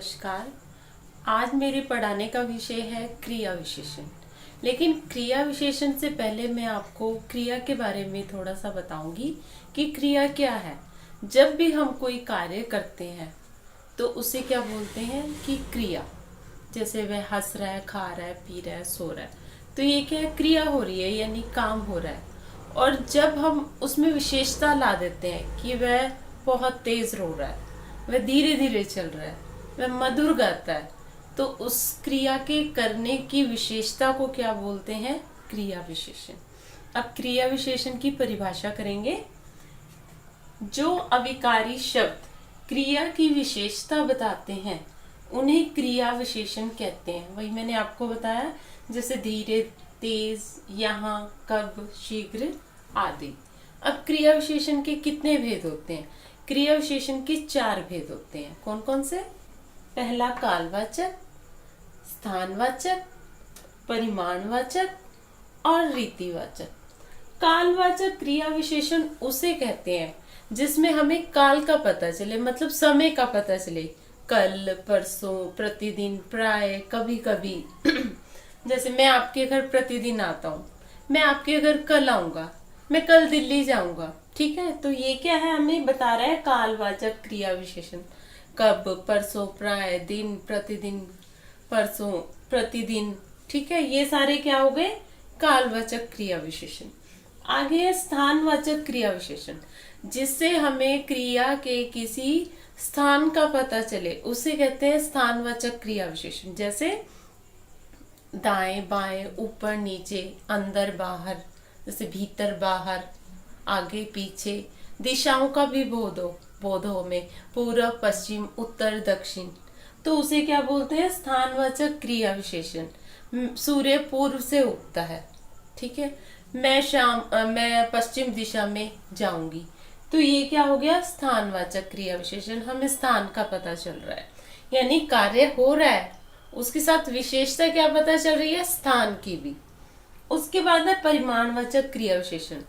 नमस्कार। आज मेरे पढ़ाने का विषय है क्रिया विशेषण। लेकिन क्रिया विशेषण से पहले मैं आपको क्रिया के बारे में थोड़ा सा बताऊंगी कि क्रिया क्या है। जब भी हम कोई कार्य करते हैं तो उसे क्या बोलते हैं कि क्रिया। जैसे वह हंस रहा है, खा रहा है, पी रहा है, सो रहा है, तो ये क्या है, क्रिया हो रही है, यानी काम हो रहा है। और जब हम उसमें विशेषता ला देते हैं कि वह बहुत तेज रो रहा है, वह धीरे धीरे चल रहा है, वह मधुर गाता है, तो उस क्रिया के करने की विशेषता को क्या बोलते हैं, क्रिया विशेषण। अब क्रिया विशेषण की परिभाषा करेंगे। जो अविकारी शब्द क्रिया की विशेषता बताते हैं उन्हें क्रिया विशेषण कहते हैं। वही मैंने आपको बताया, जैसे धीरे, तेज, यहाँ, कब, शीघ्र आदि। अब क्रिया विशेषण के कितने भेद होते हैं? क्रिया विशेषण के 4 भेद होते हैं। कौन कौन से? पहला कालवाचक, स्थानवाचक, परिमाणवाचक और रीतिवाचक। कालवाचक क्रिया विशेषण उसे कहते हैं जिसमें हमें काल का पता चले, मतलब समय का पता चले। कल, परसों, प्रतिदिन, प्राय, कभी कभी। जैसे मैं आपके घर प्रतिदिन आता हूँ, मैं आपके घर कल आऊंगा, मैं कल दिल्ली जाऊंगा, ठीक है। तो ये क्या है, हमें बता रहा है कालवाचक क्रिया विशेषण। कब, परसों, प्राय, दिन, प्रतिदिन, परसों, प्रतिदिन, ठीक है। ये सारे क्या हो गए, कालवाचक क्रिया विशेषण। आगे है स्थानवाचक क्रिया विशेषण, जिससे हमें क्रिया के किसी स्थान का पता चले, उसे कहते हैं स्थानवाचक क्रिया विशेषण। जैसे दाएं बाएं, ऊपर नीचे, अंदर बाहर, जैसे भीतर बाहर, आगे पीछे। दिशाओं का भी बोध हो में, पूर्व पश्चिम, उत्तर दक्षिण, तो उसे क्या बोलते हैं, स्थानवाचक क्रिया विशेषण। सूर्य पूर्व से उगता है, ठीक है, मैं पश्चिम दिशा में जाऊंगी, तो ये क्या हो गया, स्थानवाचक क्रिया विशेषण। हमें स्थान का पता चल रहा है, यानी कार्य हो रहा है, उसके साथ विशेषता क्या पता चल रही है, स्थान की भी। उसके बाद है परिमाणवाचक क्रिया विशेषण।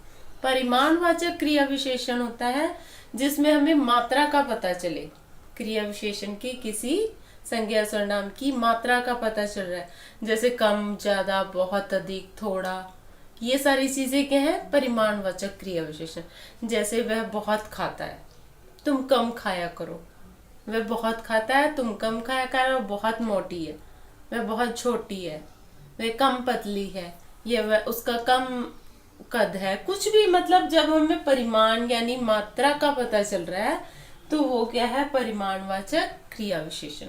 परिमाणवाचक क्रिया विशेषण होता है जिसमें हमें मात्रा का पता चले। क्रिया विशेषण की किसी संज्ञा सर्वनाम की मात्रा का पता चल रहा है, जैसे कम, ज्यादा, बहुत अधिक, थोड़ा। ये सारी चीजें क्या है, परिमाणवाचक क्रिया विशेषण। जैसे वह बहुत खाता है, तुम कम खाया करो। वह बहुत खाता है, तुम कम खाया करो। वह बहुत मोटी है, वह बहुत छोटी है। वह कम पतली है, या वह उसका कम कद है। कुछ भी, मतलब जब हमें परिमाण यानी मात्रा का पता चल रहा है तो वो क्या है, परिमाणवाचक क्रिया विशेषण।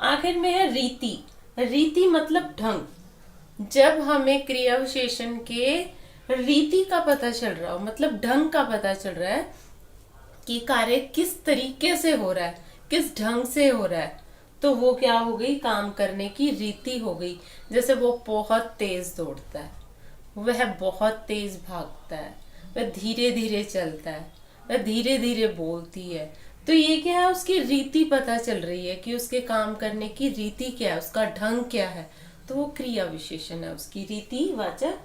आखिर में है रीति। रीति मतलब ढंग। जब हमें क्रिया विशेषण के रीति का पता चल रहा हो, मतलब ढंग का पता चल रहा है कि कार्य किस तरीके से हो रहा है, किस ढंग से हो रहा है, तो वो क्या हो गई, काम करने की रीति हो गई। जैसे वो बहुत तेज दौड़ता है, वह बहुत तेज भागता है, वह धीरे धीरे चलता है, वह धीरे धीरे बोलती है। तो ये क्या है, उसकी रीति पता चल रही है कि उसके काम करने की रीति क्या है, उसका ढंग क्या है, तो वो क्रिया विशेषण है, उसकी रीतिवाचक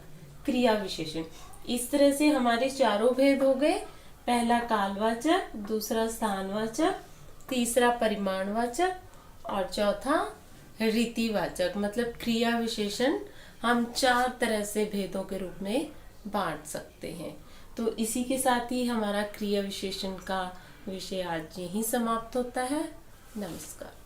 क्रिया विशेषण। इस तरह से हमारे 4 भेद हो गए। पहला कालवाचक, दूसरा स्थानवाचक, तीसरा परिमाणवाचक और चौथा रीतिवाचक। मतलब क्रिया विशेषण हम 4 तरह से भेदों के रूप में बांट सकते हैं। तो इसी के साथ ही हमारा क्रिया विशेषण का विषय आज यहीं समाप्त होता है। नमस्कार।